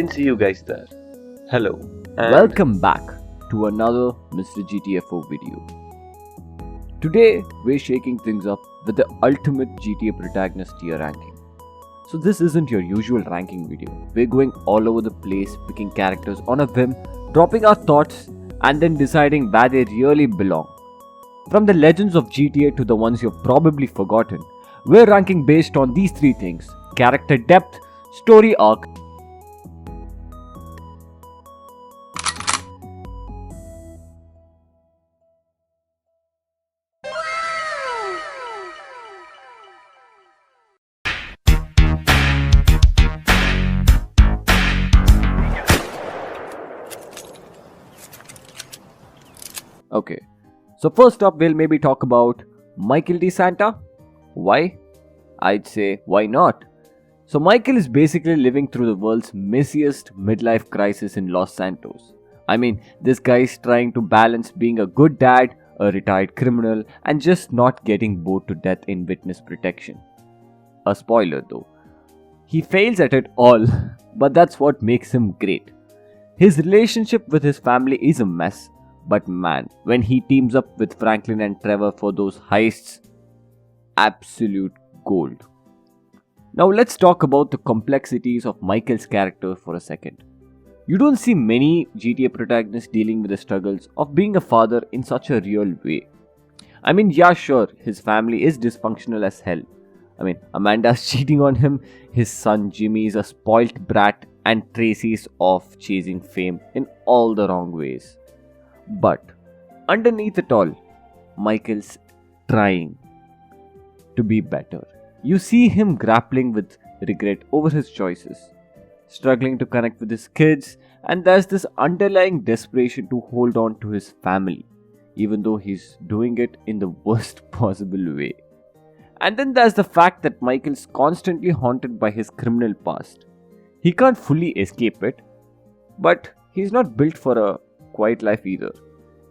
didn't see you guys there. Hello. Welcome back to another MrGTFO video. Today we're shaking things up with the ultimate GTA protagonist tier ranking. So this isn't your usual ranking video. We're going all over the place, picking characters on a whim, dropping our thoughts and then deciding where they really belong. From the legends of GTA to the ones you've probably forgotten, we're ranking based on these three things: character depth, story arc, Okay, so first up we'll maybe talk about Michael DeSanta. Why? I'd say why not? So Michael is basically living through the world's messiest midlife crisis in Los Santos. I mean, this guy is trying to balance being a good dad, a retired criminal, and just not getting bored to death in witness protection. A spoiler though. He fails at it all, but that's what makes him great. His relationship with his family is a mess. But man, when he teams up with Franklin and Trevor for those heists, absolute gold. Now let's talk about the complexities of Michael's character for a second. You don't see many GTA protagonists dealing with the struggles of being a father in such a real way. I mean, yeah, sure, his family is dysfunctional as hell. I mean, Amanda's cheating on him, his son Jimmy is a spoilt brat, and Tracy's off chasing fame in all the wrong ways. But underneath it all, Michael's trying to be better. You see him grappling with regret over his choices, struggling to connect with his kids, and there's this underlying desperation to hold on to his family, even though he's doing it in the worst possible way. And then there's the fact that Michael's constantly haunted by his criminal past. He can't fully escape it, but he's not built for a quiet life either.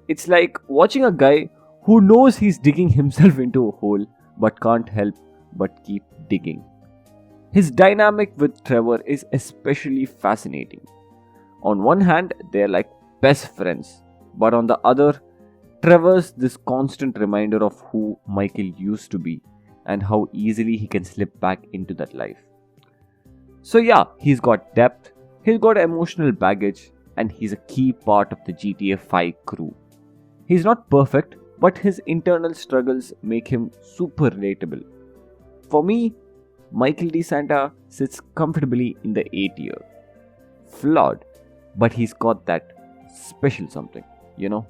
It's like watching a guy who knows he's digging himself into a hole but can't help but keep digging. His dynamic with Trevor is especially fascinating. On one hand, they're like best friends, but on the other, Trevor's this constant reminder of who Michael used to be and how easily he can slip back into that life. So yeah, he's got depth, he's got emotional baggage, and he's a key part of the GTA 5 crew. He's not perfect, but his internal struggles make him super relatable. For me, Michael DeSanta sits comfortably in the A tier. Flawed, but he's got that special something, you know?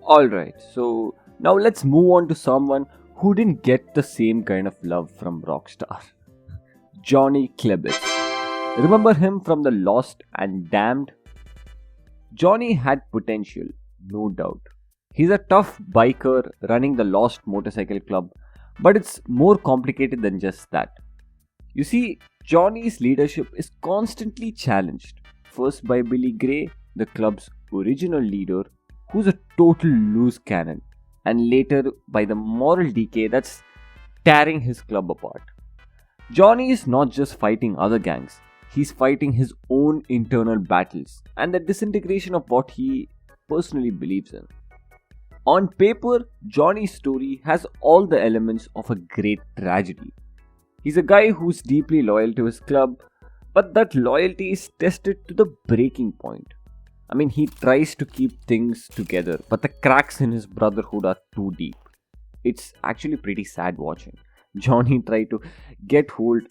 Alright, so now let's move on to someone who didn't get the same kind of love from Rockstar. Johnny Klebitz. Remember him from the Lost and Damned? Johnny had potential, no doubt. He's a tough biker running the Lost Motorcycle Club, but it's more complicated than just that. You see, Johnny's leadership is constantly challenged. First by Billy Gray, the club's original leader, who's a total loose cannon, and later by the moral decay that's tearing his club apart. Johnny is not just fighting other gangs. He's fighting his own internal battles and the disintegration of what he personally believes in. On paper, Johnny's story has all the elements of a great tragedy. He's a guy who's deeply loyal to his club, but that loyalty is tested to the breaking point. I mean, he tries to keep things together, but the cracks in his brotherhood are too deep. It's actually pretty sad watching. Johnny tried to get hold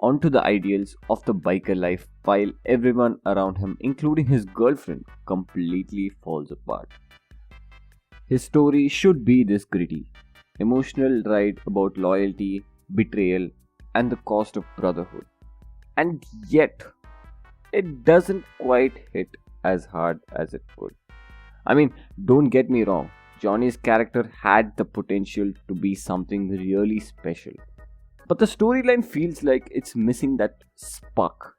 onto the ideals of the biker life while everyone around him, including his girlfriend, completely falls apart. His story should be this gritty, emotional ride about loyalty, betrayal, and the cost of brotherhood. And yet, it doesn't quite hit as hard as it could. I mean, don't get me wrong, Johnny's character had the potential to be something really special. But the storyline feels like it's missing that spark.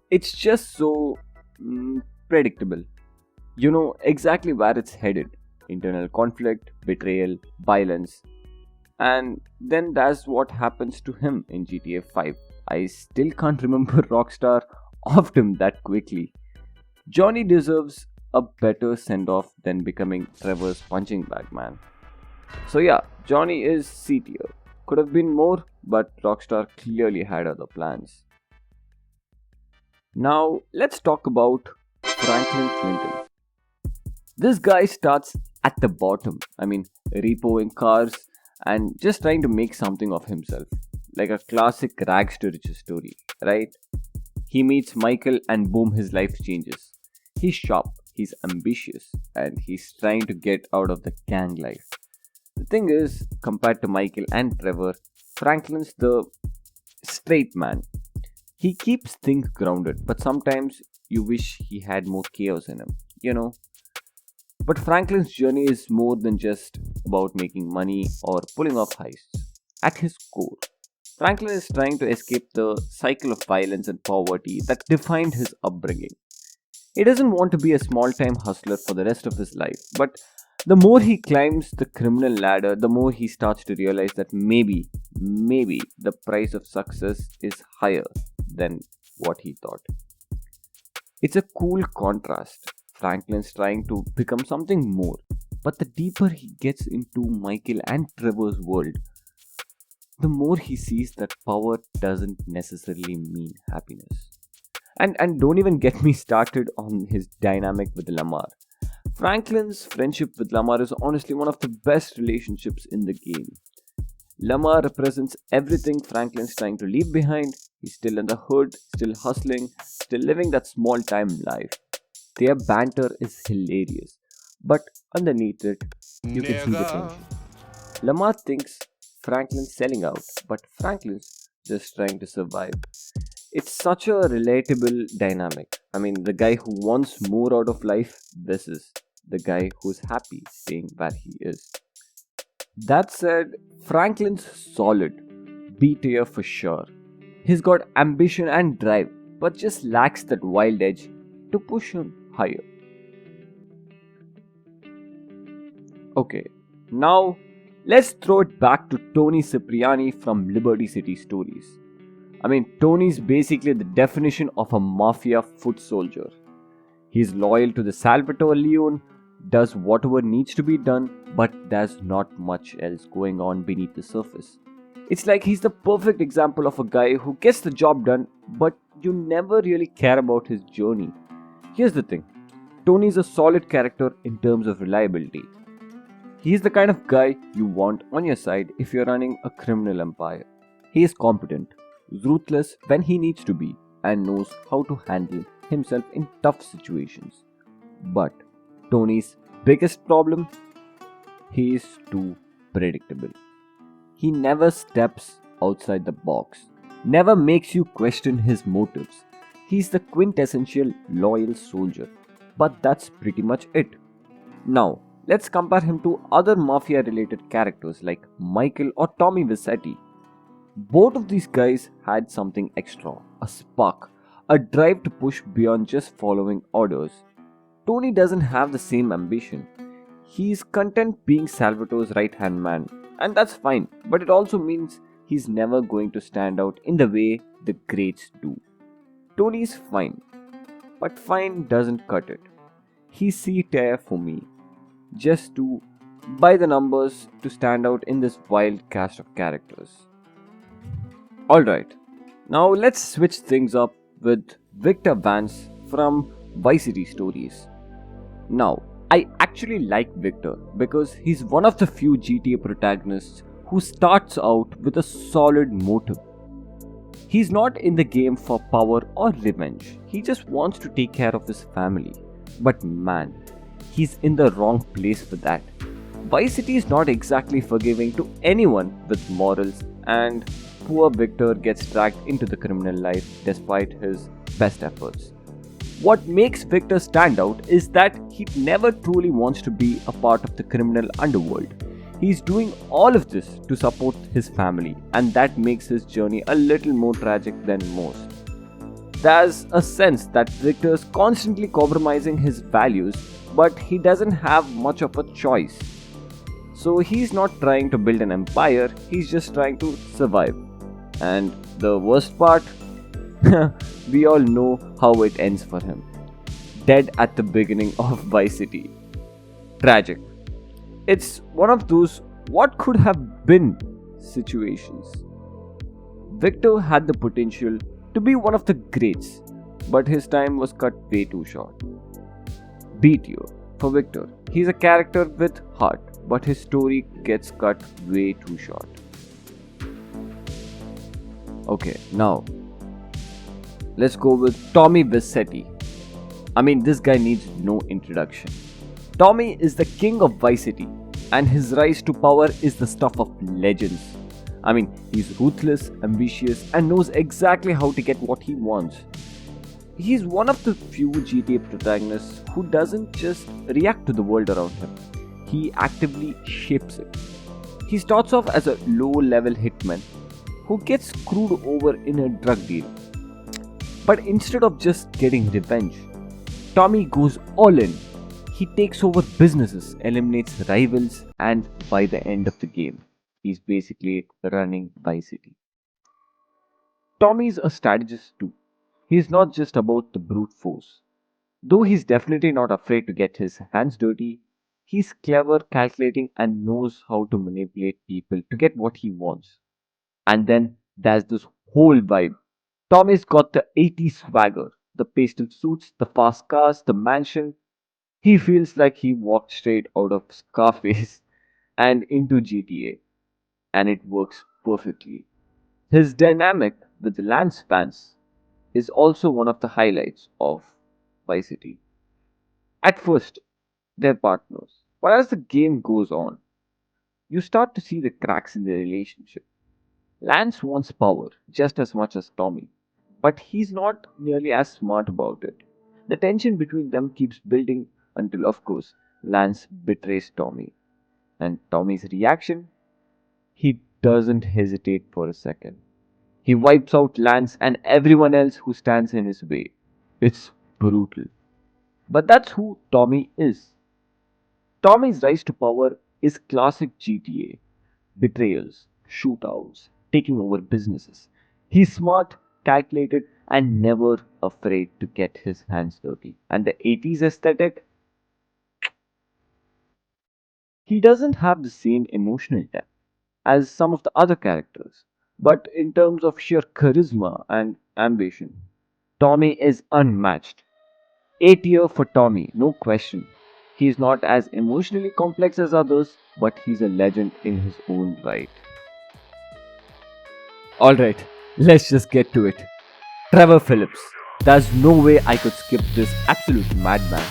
It's just so predictable. You know exactly where it's headed. Internal conflict, betrayal, violence. And then that's what happens to him in GTA 5. I still can't remember Rockstar offed him that quickly. Johnny deserves a better send off than becoming Trevor's punching bag man. So, yeah, Johnny is C tier. Could have been more, but Rockstar clearly had other plans. Now, let's talk about Franklin Clinton. This guy starts at the bottom. Repoing cars and just trying to make something of himself. Like a classic rags to riches story, right? He meets Michael and boom, his life changes. He's sharp, he's ambitious, and he's trying to get out of the gang life. The thing is, compared to Michael and Trevor, Franklin's the straight man. He keeps things grounded, but sometimes you wish he had more chaos in him, you know? But Franklin's journey is more than just about making money or pulling off heists. At his core, Franklin is trying to escape the cycle of violence and poverty that defined his upbringing. He doesn't want to be a small time hustler for the rest of his life, but the more he climbs the criminal ladder, the more he starts to realize that maybe the price of success is higher than what he thought. It's a cool contrast. Franklin's trying to become something more, but the deeper he gets into Michael and Trevor's world, the more he sees that power doesn't necessarily mean happiness. And don't even get me started on his dynamic with Lamar. Franklin's friendship with Lamar is honestly one of the best relationships in the game. Lamar represents everything Franklin's trying to leave behind. He's still in the hood, still hustling, still living that small time life. Their banter is hilarious, but underneath it, you can see the tension. Lamar thinks Franklin's selling out, but Franklin's just trying to survive. It's such a relatable dynamic. The guy who wants more out of life versus the guy who's happy staying where he is. That said, Franklin's solid, B tier for sure. He's got ambition and drive, but just lacks that wild edge to push him higher. Okay, now let's throw it back to Toni Cipriani from Liberty City Stories. Tony's basically the definition of a mafia foot soldier. He's loyal to the Salvatore Leone, does whatever needs to be done, but there's not much else going on beneath the surface. It's like he's the perfect example of a guy who gets the job done, but you never really care about his journey. Here's the thing, Tony's a solid character in terms of reliability. He's the kind of guy you want on your side if you're running a criminal empire. He is competent, ruthless when he needs to be, and knows how to handle himself in tough situations. But Tony's biggest problem? He is too predictable. He never steps outside the box, never makes you question his motives. He's the quintessential loyal soldier, but that's pretty much it. Now, let's compare him to other mafia related characters like Michael or Tommy Vercetti. Both of these guys had something extra, a spark, a drive to push beyond just following orders. Tony doesn't have the same ambition. He's content being Salvatore's right hand man, and that's fine, but it also means he's never going to stand out in the way the greats do. Tony's fine, but fine doesn't cut it. He's C tier for me, just to by the numbers to stand out in this wild cast of characters. Alright, now let's switch things up with Victor Vance from Vice City Stories. Now, I actually like Victor because he's one of the few GTA protagonists who starts out with a solid motive. He's not in the game for power or revenge, he just wants to take care of his family. But man, he's in the wrong place for that. Vice City is not exactly forgiving to anyone with morals, and poor Victor gets dragged into the criminal life despite his best efforts. What makes Victor stand out is that he never truly wants to be a part of the criminal underworld. He's doing all of this to support his family, and that makes his journey a little more tragic than most. There's a sense that Victor's constantly compromising his values, but he doesn't have much of a choice. So he's not trying to build an empire, he's just trying to survive. And The worst part? We all know how it ends for him. Dead at the beginning of Vice City. Tragic. It's one of those what could have been situations. Victor had the potential to be one of the greats, but his time was cut way too short. Beat you. For Victor, he's a character with heart, but his story gets cut way too short. Okay, now let's go with Tommy Vercetti. I mean, this guy needs no introduction. Tommy is the king of Vice City, and his rise to power is the stuff of legends. I mean, he's ruthless, ambitious, and knows exactly how to get what he wants. He's one of the few GTA protagonists who doesn't just react to the world around him. He actively shapes it. He starts off as a low-level hitman who gets screwed over in a drug deal. But instead of just getting revenge, Tommy goes all in. He takes over businesses, eliminates rivals, and by the end of the game, he's basically running Vice City. Tommy's a strategist too. He's not just about the brute force. Though he's definitely not afraid to get his hands dirty, he's clever, calculating, and knows how to manipulate people to get what he wants. And then there's this whole vibe. Tommy's got the 80s swagger, the pastel suits, the fast cars, the mansion. He feels like he walked straight out of Scarface and into GTA, and it works perfectly. His dynamic with Lance Vance is also one of the highlights of Vice City. At first, they're partners, but as the game goes on, you start to see the cracks in their relationship. Lance wants power just as much as Tommy, but he's not nearly as smart about it. The tension between them keeps building until, of course, Lance betrays Tommy. And Tommy's reaction? He doesn't hesitate for a second. He wipes out Lance and everyone else who stands in his way. It's brutal. But that's who Tommy is. Tommy's rise to power is classic GTA. Betrayals, shootouts, taking over businesses. He's smart, calculated, and never afraid to get his hands dirty. And the 80s aesthetic? He doesn't have the same emotional depth as some of the other characters. But in terms of sheer charisma and ambition, Tommy is unmatched. A tier for Tommy, no question. He's not as emotionally complex as others, but he's a legend in his own right. Alright, let's just get to it. Trevor Philips. There's no way I could skip this absolute madman.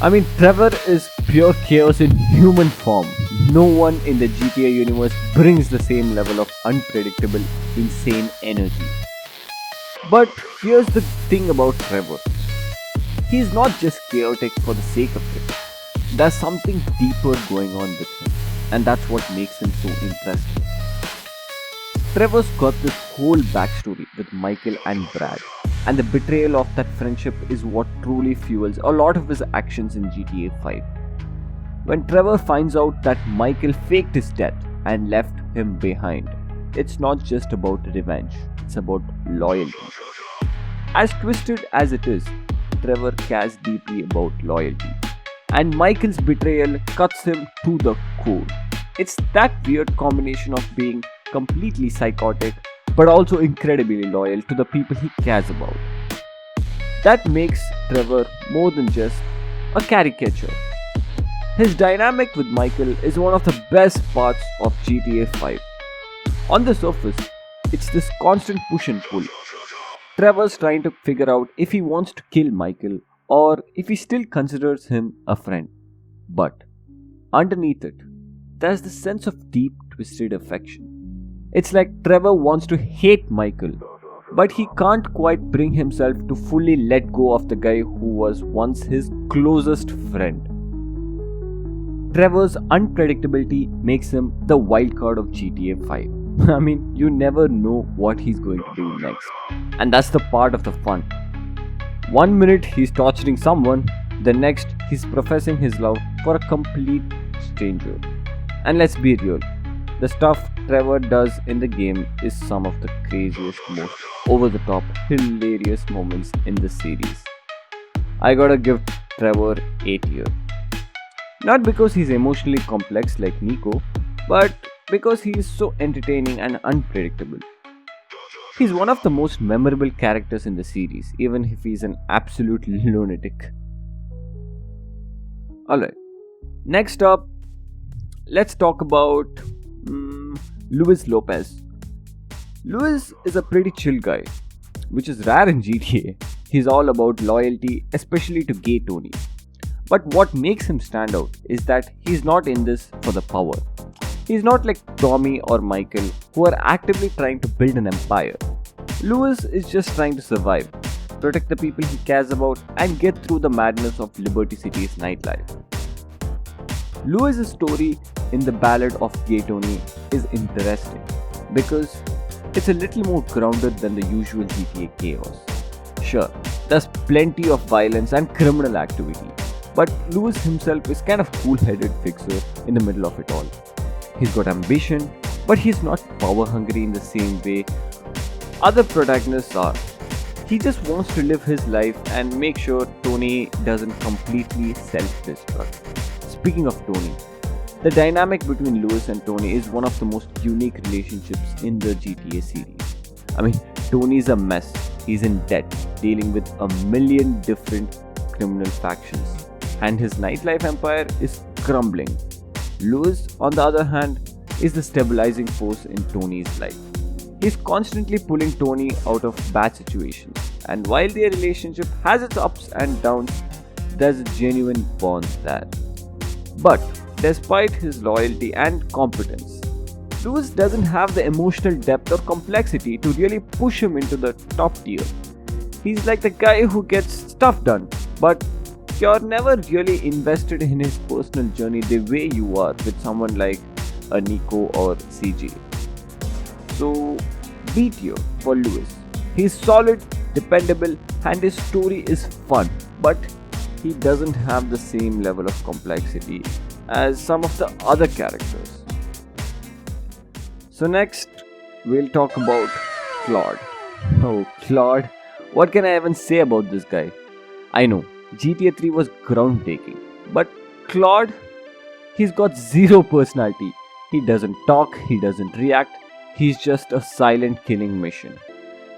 I mean, Trevor is pure chaos in human form. No one in the GTA universe brings the same level of unpredictable, insane energy. But here's the thing about Trevor. He's not just chaotic for the sake of it. There's something deeper going on with him, and that's what makes him so impressive. Trevor's got this whole backstory with Michael and Brad, and the betrayal of that friendship is what truly fuels a lot of his actions in GTA 5. When Trevor finds out that Michael faked his death and left him behind, it's not just about revenge, it's about loyalty. As twisted as it is, Trevor cares deeply about loyalty, and Michael's betrayal cuts him to the core. It's that weird combination of being completely psychotic but also incredibly loyal to the people he cares about. That makes Trevor more than just a caricature. His dynamic with Michael is one of the best parts of GTA 5. On the surface, it's this constant push and pull. Trevor's trying to figure out if he wants to kill Michael or if he still considers him a friend. But underneath it, there's this sense of deep, twisted affection. It's like Trevor wants to hate Michael, but he can't quite bring himself to fully let go of the guy who was once his closest friend. Trevor's unpredictability makes him the wild card of GTA 5. I mean, you never know what he's going to do next. And that's the part of the fun. One minute he's torturing someone, the next he's professing his love for a complete stranger. And let's be real, The stuff Trevor does in the game is some of the craziest, most over the top, hilarious moments in the series. I gotta give Trevor A tier. Not because he's emotionally complex like Niko, but because he is so entertaining and unpredictable. He's one of the most memorable characters in the series, even if he's an absolute lunatic. Alright, next up, let's talk about Luis Lopez. Luis is a pretty chill guy, which is rare in GTA. He's all about loyalty, especially to gay Toni. But what makes him stand out is that he's not in this for the power. He's not like Tommy or Michael, who are actively trying to build an empire. Luis is just trying to survive, protect the people he cares about, and get through the madness of Liberty City's nightlife. Luis' story in the Ballad of Gay Toni is interesting because it's a little more grounded than the usual GTA chaos. Sure, there's plenty of violence and criminal activity, but Luis himself is kind of cool-headed fixer in the middle of it all. He's got ambition, but he's not power-hungry in the same way other protagonists are. He just wants to live his life and make sure Toni doesn't completely self-destruct. Speaking of Toni, the dynamic between Luis and Toni is one of the most unique relationships in the GTA series. I mean, Tony's a mess. He's in debt, dealing with a million different criminal factions, and his nightlife empire is crumbling. Luis, on the other hand, is the stabilizing force in Tony's life. He's constantly pulling Toni out of bad situations, and while their relationship has its ups and downs, there's a genuine bond there. But despite his loyalty and competence, Luis doesn't have the emotional depth or complexity to really push him into the top tier. He's like the guy who gets stuff done, but you're never really invested in his personal journey the way you are with someone like a Niko or CJ. So, B tier for Luis. He's solid, dependable, and his story is fun, but he doesn't have the same level of complexity as some of the other characters. So next, we'll talk about Claude. Oh, Claude. What can I even say about this guy? I know, GTA 3 was groundbreaking, but Claude, he's got zero personality. He doesn't talk, he doesn't react, he's just a silent killing machine.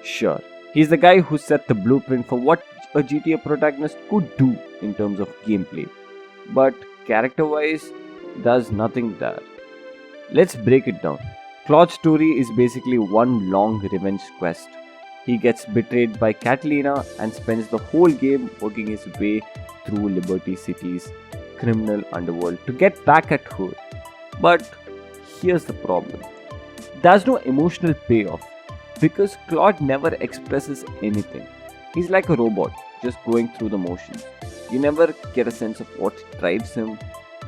Sure, he's the guy who set the blueprint for what a GTA protagonist could do in terms of gameplay. But character-wise, there's nothing there. Let's break it down. Claude's story is basically one long revenge quest. He gets betrayed by Catalina and spends the whole game working his way through Liberty City's criminal underworld to get back at her. But here's the problem. There's no emotional payoff because Claude never expresses anything. He's like a robot, just going through the motions. You never get a sense of what drives him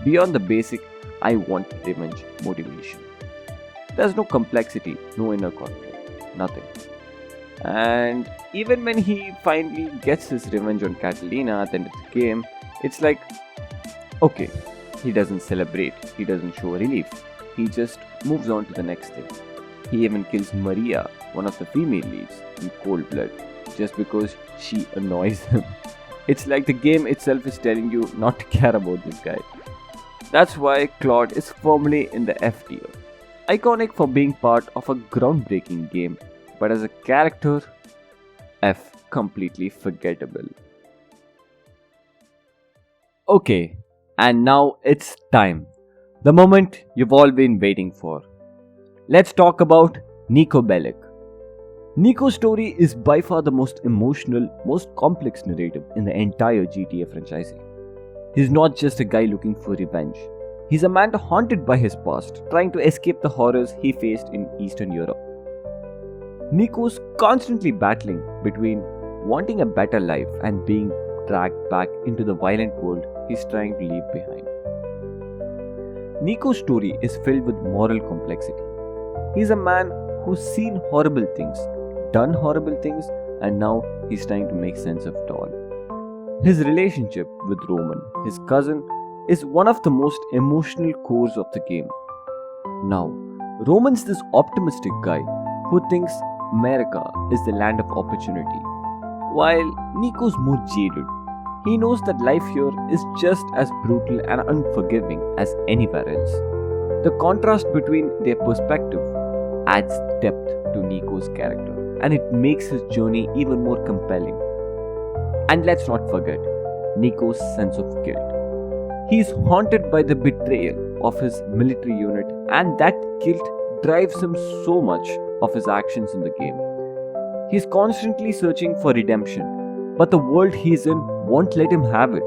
beyond the basic I want revenge motivation. There's no complexity, no inner conflict, nothing. And even when he finally gets his revenge on Catalina at the end of the game, it's like, okay, he doesn't celebrate, he doesn't show relief, he just moves on to the next thing. He even kills Maria, one of the female leads, in cold blood, just because she annoys him. It's like the game itself is telling you not to care about this guy. That's why Claude is firmly in the F tier. Iconic for being part of a groundbreaking game, but as a character, F, completely forgettable. Okay, and now it's time. The moment you've all been waiting for. Let's talk about Niko Bellic. Niko's story is by far the most emotional, most complex narrative in the entire GTA franchise. He's not just a guy looking for revenge. He's a man haunted by his past, trying to escape the horrors he faced in Eastern Europe. Niko's constantly battling between wanting a better life and being dragged back into the violent world he's trying to leave behind. Niko's story is filled with moral complexity. He's a man who's seen horrible things, done horrible things, and now he's trying to make sense of it all. His relationship with Roman, his cousin, is one of the most emotional cores of the game. Now, Roman's this optimistic guy who thinks America is the land of opportunity, while Niko's more jaded. He knows that life here is just as brutal and unforgiving as anywhere else. The contrast between their perspective adds depth to Niko's character, and it makes his journey even more compelling. And let's not forget Niko's sense of guilt. He is haunted by the betrayal of his military unit, and that guilt drives him so much of his actions in the game. He is constantly searching for redemption, but the world he is in won't let him have it.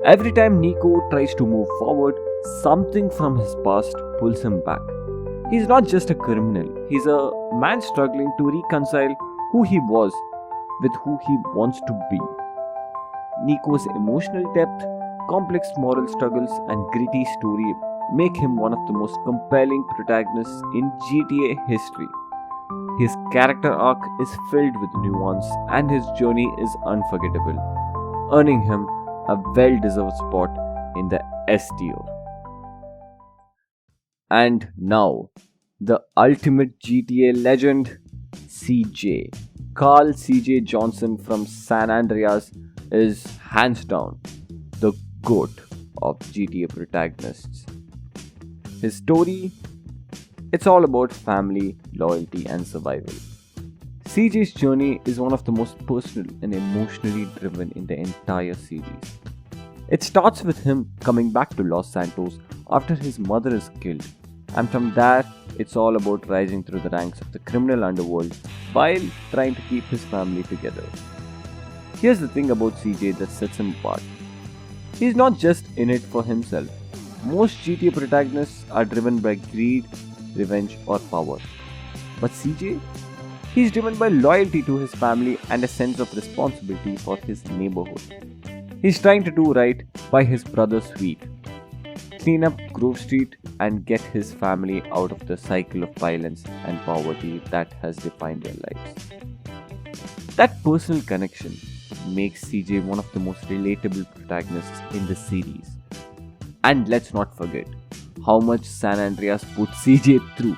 Every time Niko tries to move forward, something from his past pulls him back. He's not just a criminal, he's a man struggling to reconcile who he was with who he wants to be. Niko's emotional depth, complex moral struggles, and gritty story make him one of the most compelling protagonists in GTA history. His character arc is filled with nuance and his journey is unforgettable, earning him a well-deserved spot in the S tier. And now, the ultimate GTA legend, CJ. Carl CJ Johnson from San Andreas is hands down the GOAT of GTA protagonists. His story, it's all about family, loyalty, and survival. CJ's journey is one of the most personal and emotionally driven in the entire series. It starts with him coming back to Los Santos after his mother is killed, and from there, it's all about rising through the ranks of the criminal underworld while trying to keep his family together. Here's the thing about CJ that sets him apart. He's not just in it for himself. Most GTA protagonists are driven by greed, revenge, or power. But CJ? He's driven by loyalty to his family and a sense of responsibility for his neighborhood. He's trying to do right by his brother Sweet, clean up Grove Street, and get his family out of the cycle of violence and poverty that has defined their lives. That personal connection makes CJ one of the most relatable protagonists in the series. And let's not forget how much San Andreas puts CJ through.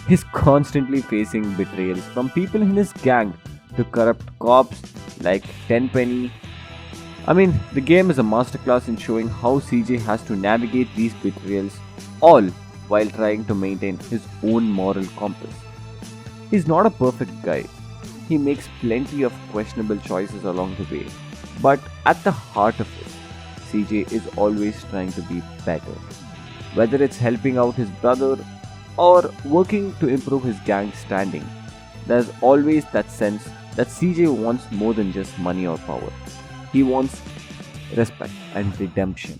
He's constantly facing betrayals from people in his gang to corrupt cops like Tenpenny. The game is a masterclass in showing how CJ has to navigate these betrayals, all while trying to maintain his own moral compass. He's not a perfect guy. He makes plenty of questionable choices along the way, but at the heart of it, CJ is always trying to be better. Whether it's helping out his brother or working to improve his gang's standing, there's always that sense that CJ wants more than just money or power. He wants respect and redemption.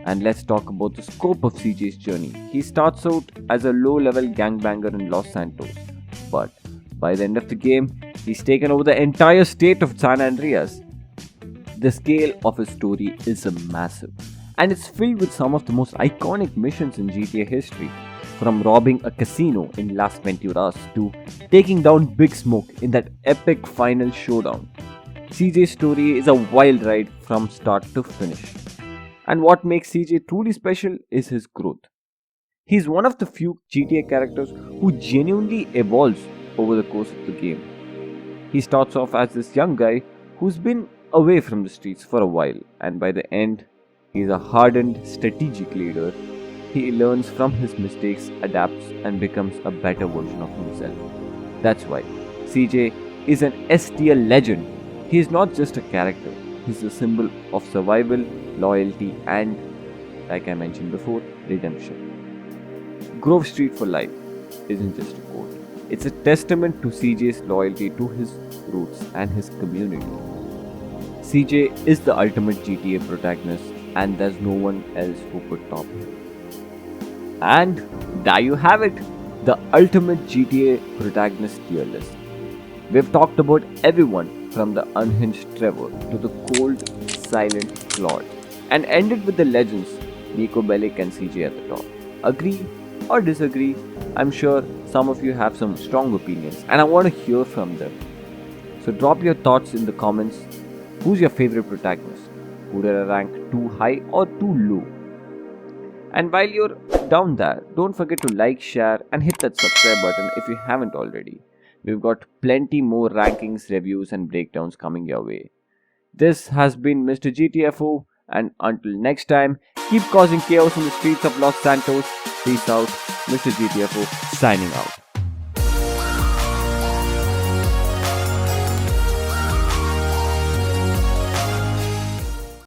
And let's talk about the scope of CJ's journey. He starts out as a low-level gangbanger in Los Santos, but by the end of the game, he's taken over the entire state of San Andreas. The scale of his story is massive, and it's filled with some of the most iconic missions in GTA history, from robbing a casino in Las Venturas to taking down Big Smoke in that epic final showdown. CJ's story is a wild ride from start to finish. And what makes CJ truly special is his growth. He's one of the few GTA characters who genuinely evolves over the course of the game. He starts off as this young guy who's been away from the streets for a while, and by the end, he's a hardened, strategic leader. He learns from his mistakes, adapts, and becomes a better version of himself. That's why CJ is an S tier legend. He is not just a character, he's a symbol of survival, loyalty, and, like I mentioned before, redemption. Grove Street for life isn't just a quote, it's a testament to CJ's loyalty to his roots and his community. CJ is the ultimate GTA protagonist, and there's no one else who could top him. And there you have it, the ultimate GTA protagonist tier list. We've talked about everyone from the unhinged Trevor to the cold, silent Claude, and ended with the legends Niko Bellic and CJ at the top. Agree or disagree? I'm sure some of you have some strong opinions, and I want to hear from them. So drop your thoughts in the comments. Who's your favorite protagonist? Would I rank too high or too low? And while you're down there, don't forget to like, share, and hit that subscribe button if you haven't already. We've got plenty more rankings, reviews, and breakdowns coming your way. This has been Mr. GTFO, and until next time, keep causing chaos on the streets of Los Santos. Peace out, Mr. GTFO signing out.